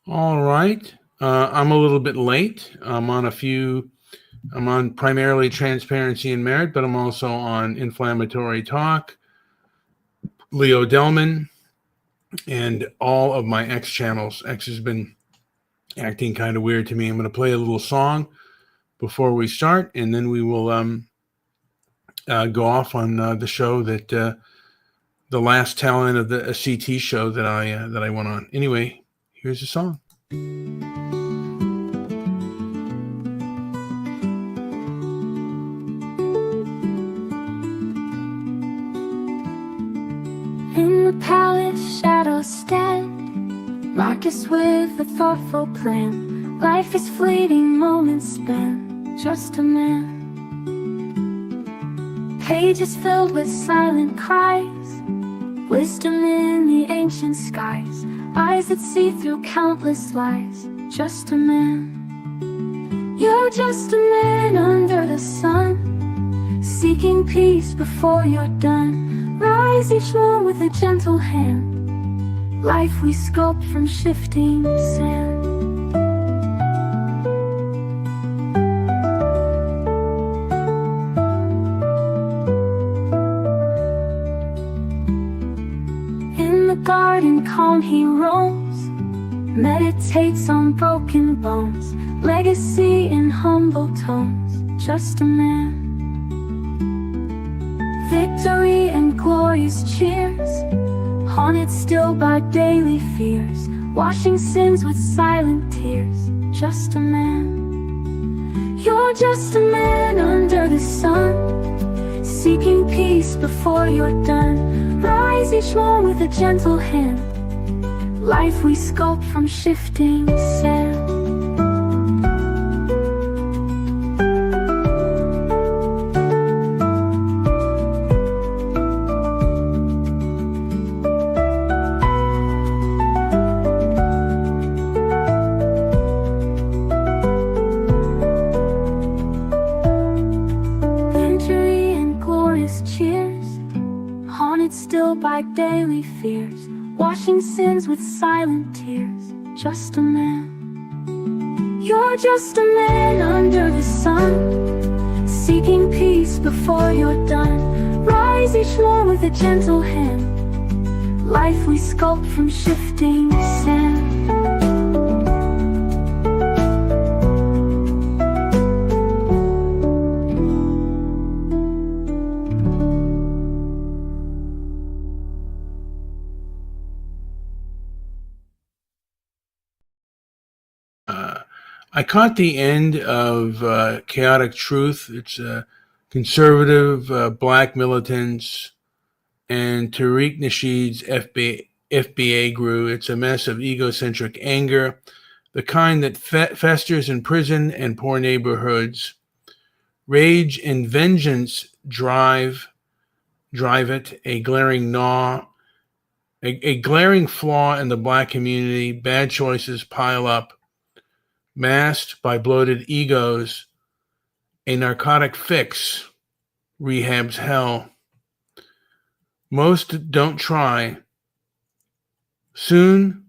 All right. I'm a little bit late. I'm on primarily transparency and merit, but I'm also on inflammatory talk, Leo Delman, and all of my X channels. X has been acting kind of weird to me. I'm going to play a little song before we start, and then we will go off on the show that the last talent of the CT show that I went on. Anyway, here's the song. In the palace, shadows stand, Marcus with a thoughtful plan. Life is fleeting, moments spent, just a man. Pages filled with silent cries, wisdom in the ancient skies, eyes that see through countless lies, just a man. You're just a man under the sun, seeking peace before you're done. Rise each one with a gentle hand, life we sculpt from shifting sand. In the garden calm he roams, meditates on broken bones, legacy in humble tones, just a man. Victory and glorious cheers, haunted still by daily fears, washing sins with silent tears, just a man. You're just a man under the sun, seeking peace before you're done. Rise each one with a gentle hand, life we sculpt from shifting sand. By daily fears, washing sins with silent tears, just a man. You're just a man under the sun, seeking peace before you're done. Rise each one with a gentle hand, life we sculpt from shifting sand. I caught the end of Chaotic Truth. It's conservative black militants and Tariq Nasheed's FBA grew. It's a mess of egocentric anger, the kind that festers in prison and poor neighborhoods. Rage and vengeance drive it, a glaring a glaring flaw in the black community. Bad choices pile up, masked by bloated egos, a narcotic fix, Rehab's hell. Most don't try. Soon,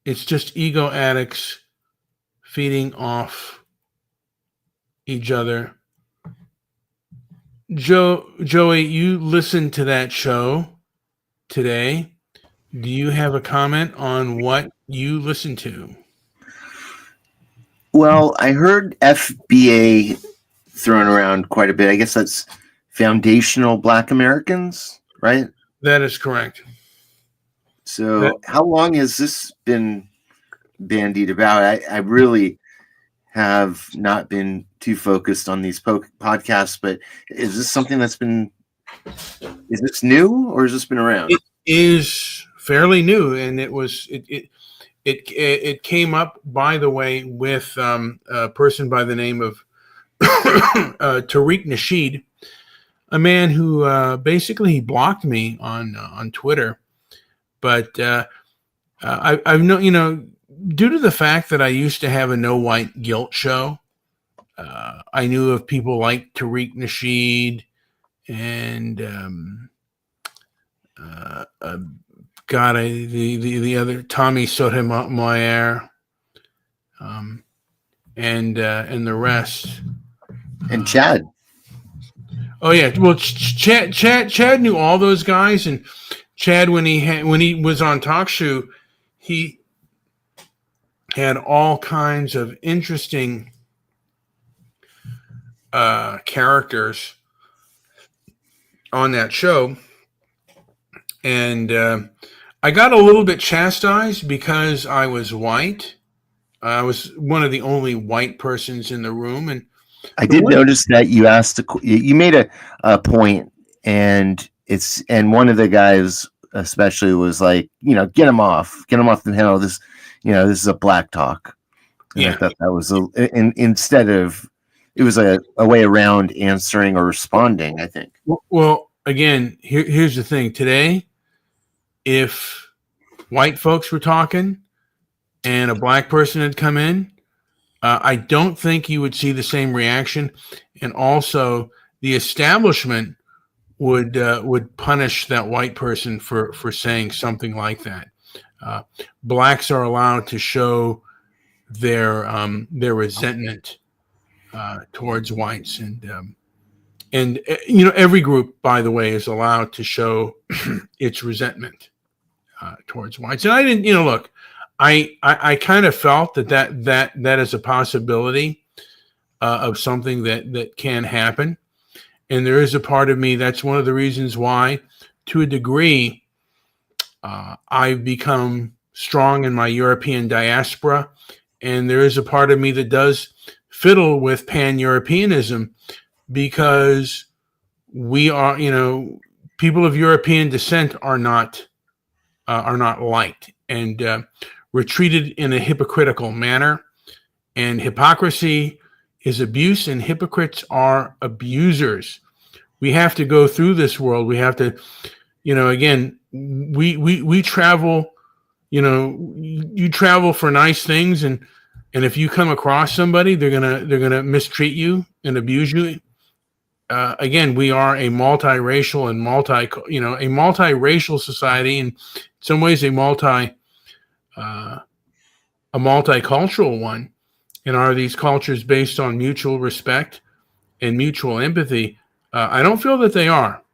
it's just ego addicts feeding off each other. Joey, you listened to that show today. Do you have a comment on what you listened to? Well, I heard FBA thrown around quite a bit. I guess that's Foundational Black Americans, right? That is correct. So how long has this been bandied about? I really have not been too focused on these podcasts, but is this something is this new or has this been around? It is fairly new, and it came up, by the way, with a person by the name of Tariq Nasheed, a man who basically he blocked me on Twitter. But I've known, due to the fact that I used to have a no white guilt show, I knew of people like Tariq Nasheed and the other Tommy Sotomayor, and the rest. And Chad. Oh yeah, well, Chad knew all those guys, and Chad, when he was on Talk Show, he had all kinds of interesting characters on that show, and I got a little bit chastised because I was white. I was one of the only white persons in the room, and I did notice that you asked you made a point, and one of the guys especially was like, get him off the panel. This is a black talk. And yeah, I thought that was instead of, it was a way around answering or responding, I think. Well, again, here's the thing. Today, if white folks were talking and a black person had come in, I don't think you would see the same reaction. And also, the establishment would punish that white person for saying something like that. Blacks are allowed to show their resentment towards whites, and every group, by the way, is allowed to show its resentment towards whites. And I didn't, look, I kind of felt that is a possibility of something that can happen. And there is a part of me, that's one of the reasons why, to a degree, I've become strong in my European diaspora. And there is a part of me that does fiddle with pan-Europeanism, because we are, people of European descent are not liked, and we're treated in a hypocritical manner. And hypocrisy is abuse, and hypocrites are abusers. We have to go through this world. We have to, again, we travel. You travel for nice things, and if you come across somebody, they're gonna mistreat you and abuse you. Again, we are a multiracial and a multiracial society, and in some ways a multicultural one. And are these cultures based on mutual respect and mutual empathy? I don't feel that they are.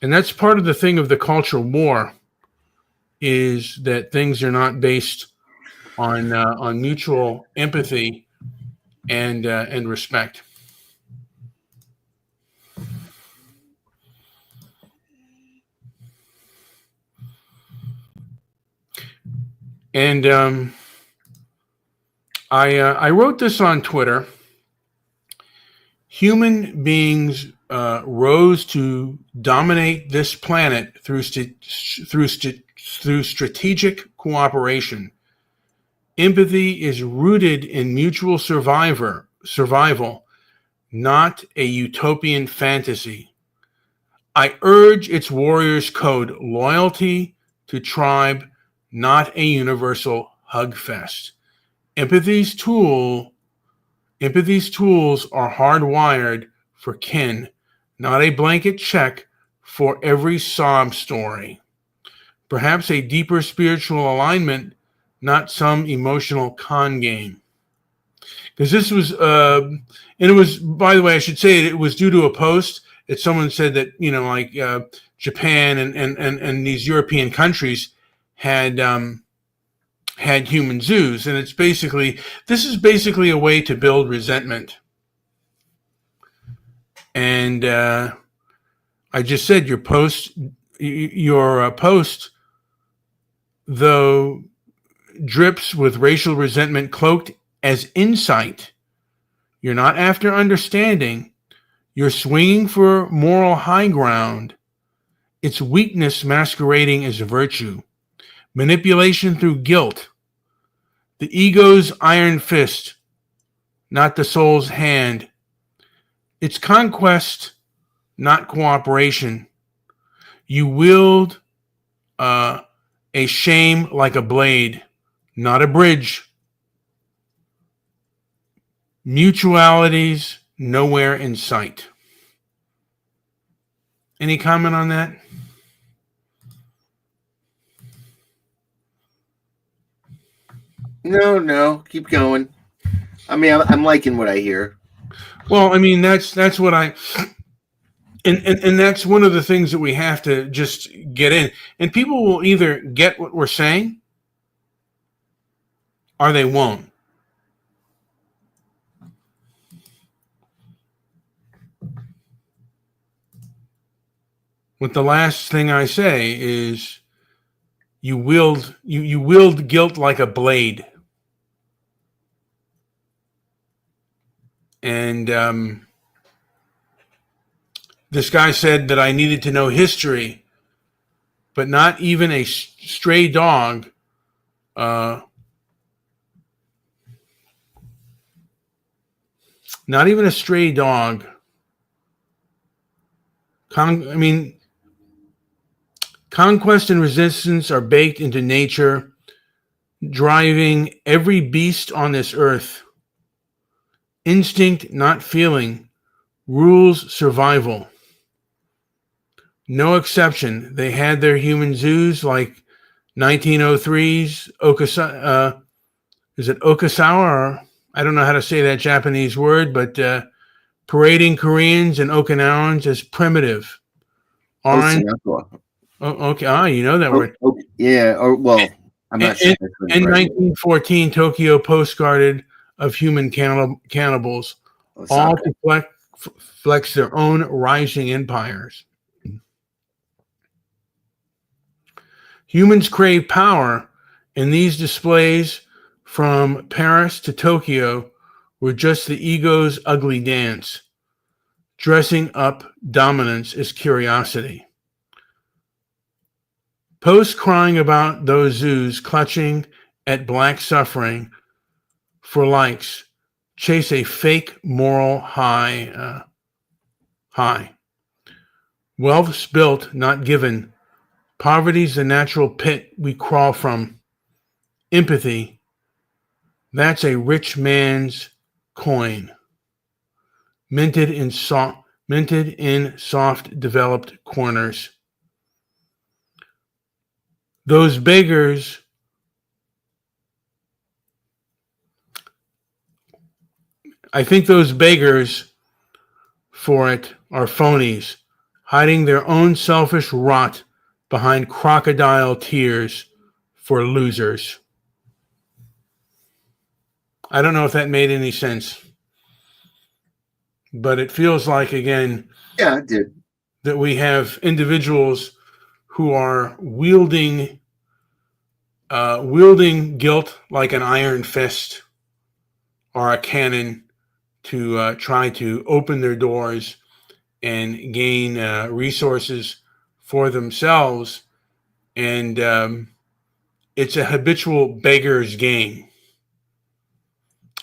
And that's part of the thing of the culture war, is that things are not based on mutual empathy and respect. And I wrote this on Twitter. Human beings rose to dominate this planet through strategic cooperation. Empathy is rooted in mutual survival, not a utopian fantasy. I urge its warriors code loyalty to tribe, not a universal hug fest. Empathy's tools are hardwired for kin, not a blanket check for every sob story. Perhaps a deeper spiritual alignment, not some emotional con game. Because this was, and it was, by the way, I should say it was due to a post that someone said that, Japan and these European countries had human zoos. And this is basically a way to build resentment. And I just said your post, though drips with racial resentment cloaked as insight. You're not after understanding. You're swinging for moral high ground. It's weakness masquerading as virtue. Manipulation through guilt. The ego's iron fist, not the soul's hand. It's conquest, not cooperation. You wield a shame like a blade, not a bridge. Mutualities nowhere in sight. Any comment on that? No, keep going. I mean, I'm liking what I hear. Well, I mean, that's what I, and that's one of the things that we have to just get in. And people will either get what we're saying or they won't. What the last thing I say is you wield guilt like a blade. And this guy said that I needed to know history, but not even a stray dog not even a stray dog. I mean, conquest and resistance are baked into nature, driving every beast on this earth. Instinct, not feeling, rules survival. No exception. They had their human zoos like 1903's is it Okasawa? Or, I don't know how to say that Japanese word, but parading Koreans and Okinawans as primitive. Orange. Oh, okay. You know that word. Yeah. Or well, I'm not sure. In 1914, Tokyo postcarded of human cannibals, all to flex their own rising empires. Humans crave power, and these displays from Paris to Tokyo were just the ego's ugly dance. Dressing up dominance is curiosity. Posts crying about those zoos clutching at black suffering for likes chase a fake moral high. Wealth's built, not given. Poverty's the natural pit we crawl from. Empathy, that's a rich man's coin, minted in soft, developed corners. Those beggars I think those beggars for it are phonies, hiding their own selfish rot behind crocodile tears for losers. I don't know if that made any sense, but it feels like, again, yeah, it did. That we have individuals who are wielding guilt like an iron fist or a cannon to try to open their doors and gain resources for themselves. And it's a habitual beggar's game.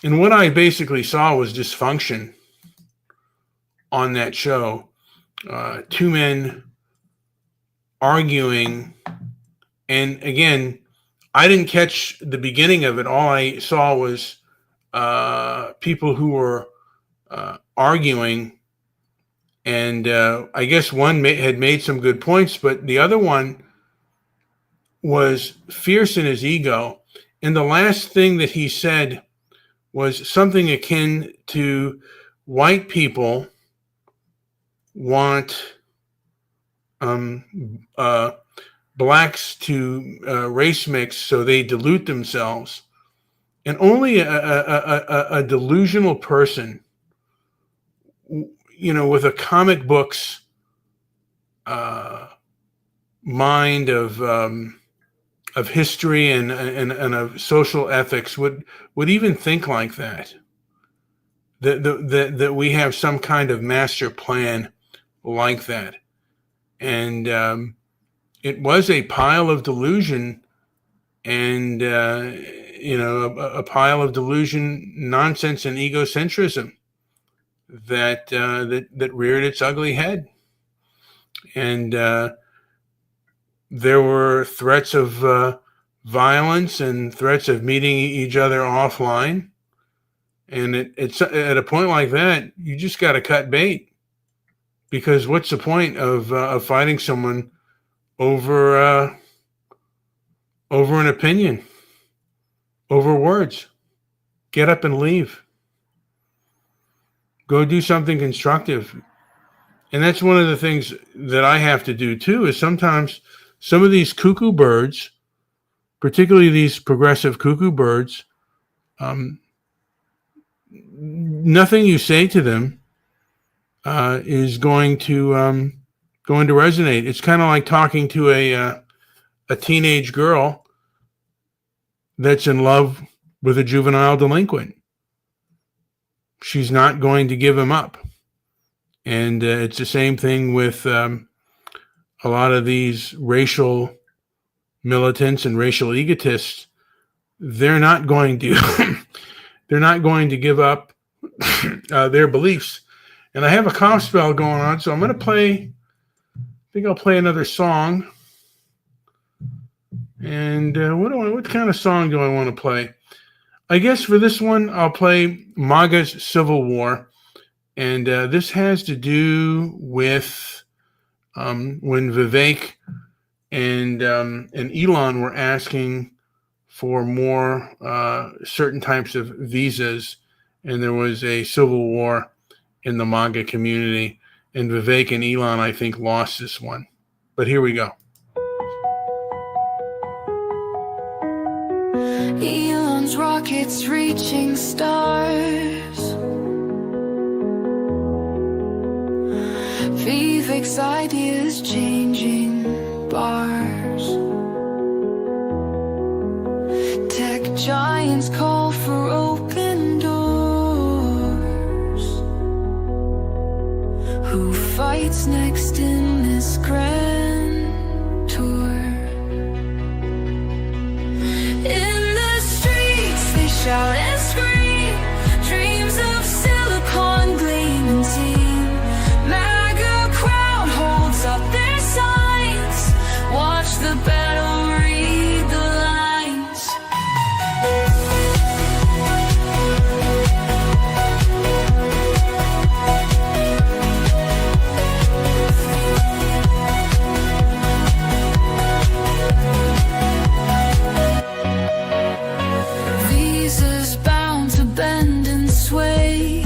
And what I basically saw was dysfunction on that show. Two men arguing. And again, I didn't catch the beginning of it. All I saw was people who were arguing. And I guess one had made some good points, but the other one was fierce in his ego. And the last thing that he said was something akin to white people want blacks to race mix so they dilute themselves. And only a delusional person, with a comic book's mind of history and of social ethics would even think like that. That we have some kind of master plan like that. And it was a pile of delusion and, a pile of delusion, nonsense, and egocentrism that reared its ugly head. And there were threats of violence and threats of meeting each other offline. And it's at a point like that, you just got to cut bait, because what's the point of fighting someone over an opinion? over words. Get up and leave. Go do something constructive. And that's one of the things that I have to do too, is sometimes some of these cuckoo birds, particularly these progressive cuckoo birds, nothing you say to them is going to resonate. It's kind of like talking to a teenage girl that's in love with a juvenile delinquent. She's not going to give him up. And it's the same thing with a lot of these racial militants and racial egotists. They're not going to they're not going to give up their beliefs. And I have a cough spell going on, so I'm going to play. I think I'll play another song. And what kind of song do I want to play? I guess for this one, I'll play MAGA's Civil War. And this has to do with when Vivek and Elon were asking for more certain types of visas, and there was a civil war in the MAGA community. And Vivek and Elon, I think, lost this one. But here we go. Elon's rockets reaching stars. Vivek's ideas changing bars. Tech giants call for open doors. Who fights next in this grand tour? In the streets they shout and scream, dreams of silicon gleaming team. MAGA crowd holds up their signs, watch the battle, read the lines. Visas bound to bend and sway.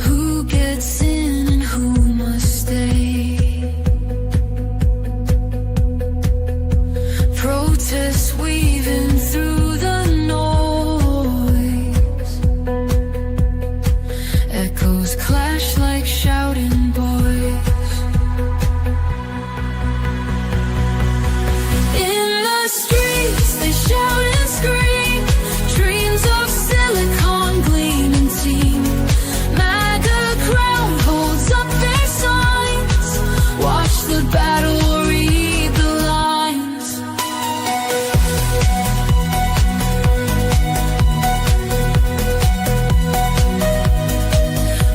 Who gets in and who must stay? Protests weaving through the noise. Echoes clash like shouting boys. In the streets they shout and scream, dreams of silicon gleaming team. MAGA crowd holds up their signs, watch the battle, read the lines.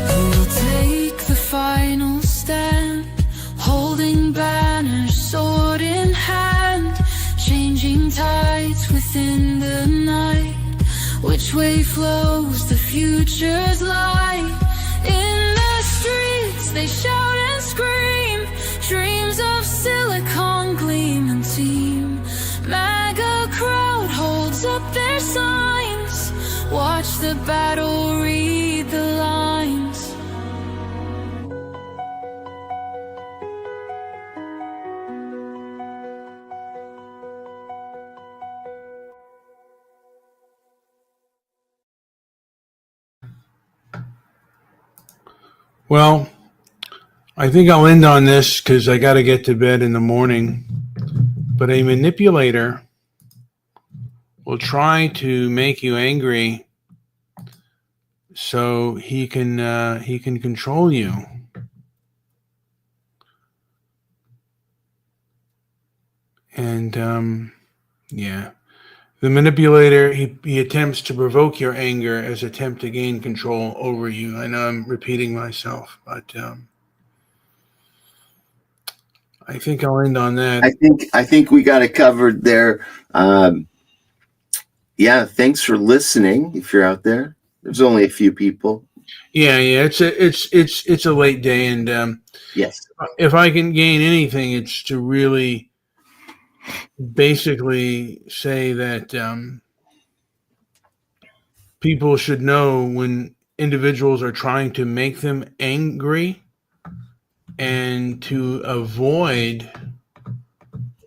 Who'll take the final stand, holding banners, sword in hand, changing tides within the night? Which way flows the future's light? In the streets they shout and scream, dreams of silicon gleaming team. MAGA crowd holds up their signs, watch the battle, read the lines. Well, I think I'll end on this because I got to get to bed in the morning. But a manipulator will try to make you angry so he can control you. And yeah, the manipulator, he attempts to provoke your anger as attempt to gain control over you. I know I'm repeating myself, but I think I'll end on that. I think we got it covered there. Yeah, thanks for listening. If you're out there, there's only a few people. Yeah, it's a late day, and Yes, if I can gain anything, it's to really basically say that people should know when individuals are trying to make them angry, and to avoid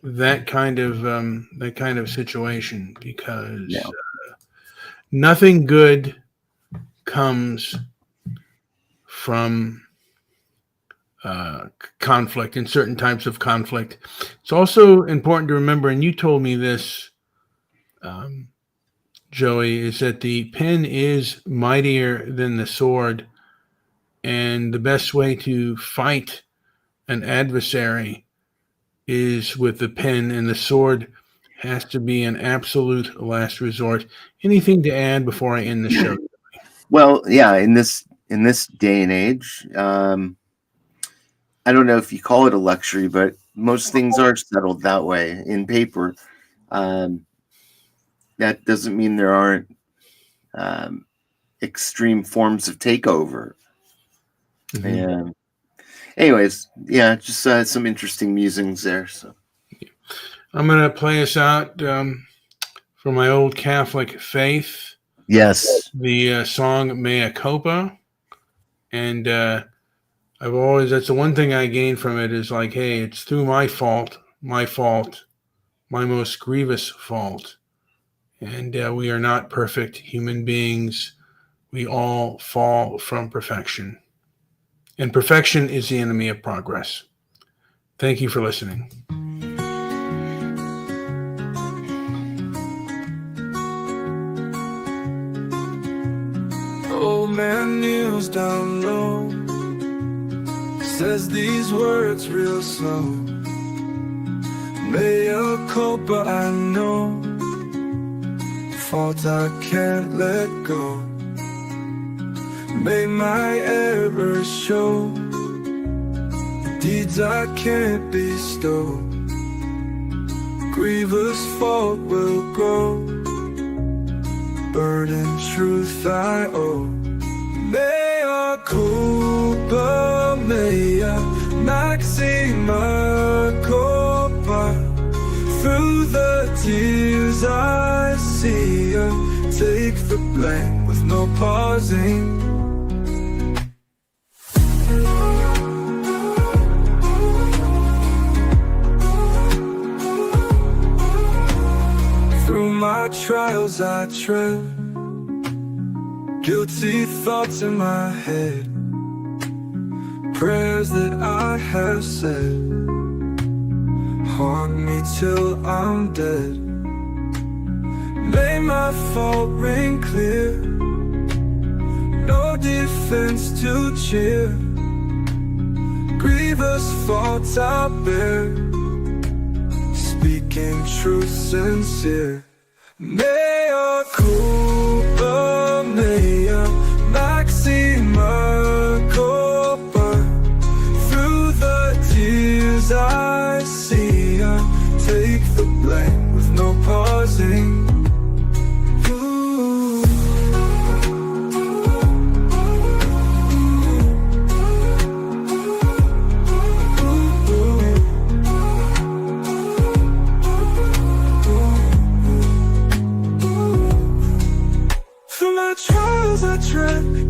that kind of situation, because Yeah. nothing good comes from conflict and certain types of conflict. It's also important to remember, and you told me this, Joey, is that the pen is mightier than the sword, and the best way to fight an adversary is with the pen, and the sword has to be an absolute last resort. Anything to add before I end the show? Well, yeah, in this day and age, I don't know if you call it a luxury, but most things are settled that way in paper. That doesn't mean there aren't extreme forms of takeover. Mm-hmm. And anyways, yeah, just some interesting musings there. So I'm going to play us out for my old Catholic faith. yes, The song Mea Culpa. And that's the one thing I gained from it, is like, hey, it's through my fault, my most grievous fault. And we are not perfect human beings. We all fall from perfection. And perfection is the enemy of progress. Thank you for listening. Old man kneels down low, says these words real slow. Mea culpa, I know, fault I can't let go. May my errors show, deeds I can't bestow. Grievous fault will grow, burden truth I owe. Mea culpa, mea maxima culpa. Through the tears I see ya, take the blame with no pausing. Through my trials I tread, guilty thoughts in my head, prayers that I have said haunt me till I'm dead. May my fault ring clear, no defense to cheer. Grievous faults I bear, speaking truth sincere. Mea culpa, mea maxima culpa. Through the tears I see ya, take the blame with no pausing.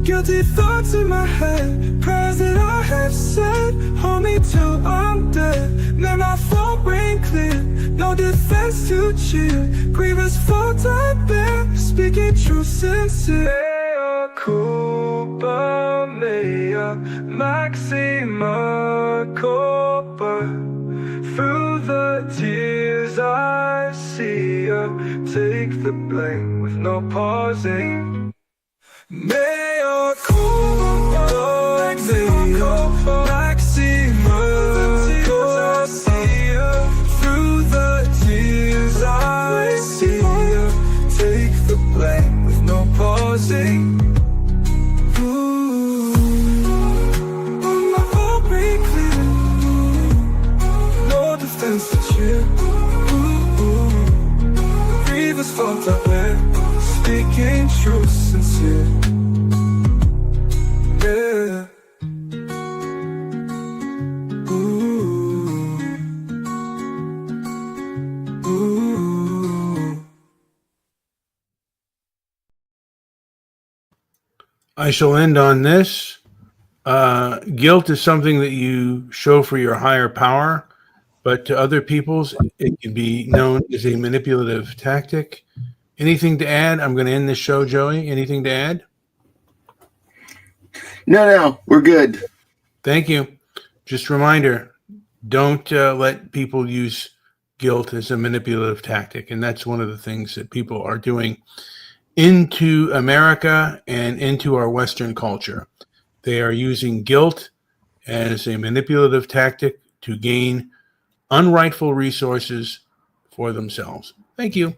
Guilty thoughts in my head, prayers that I have said hold me till I'm dead. May my fault ring clear, no defense to cheer. Grievous fault I bear, speaking true sincere. Mea culpa, mea maxima culpa. Through the tears I see ya, take the blame with no pausing. Mea culpa, maxima culpa. Through the tears I see ya, take the blame with no pausing. My fault be clear, no defense to cheer. Grievous fault I bear, speaking truth sincere. Yeah. Ooh. I shall end on this. Guilt is something that you show for your higher power, but to other people's, it can be known as a manipulative tactic. Anything to add? I'm going to end this show, Joey. Anything to add? No, we're good. Thank you. Just a reminder, don't let people use guilt as a manipulative tactic. And that's one of the things that people are doing into America and into our Western culture. They are using guilt as a manipulative tactic to gain unrightful resources for themselves. Thank you.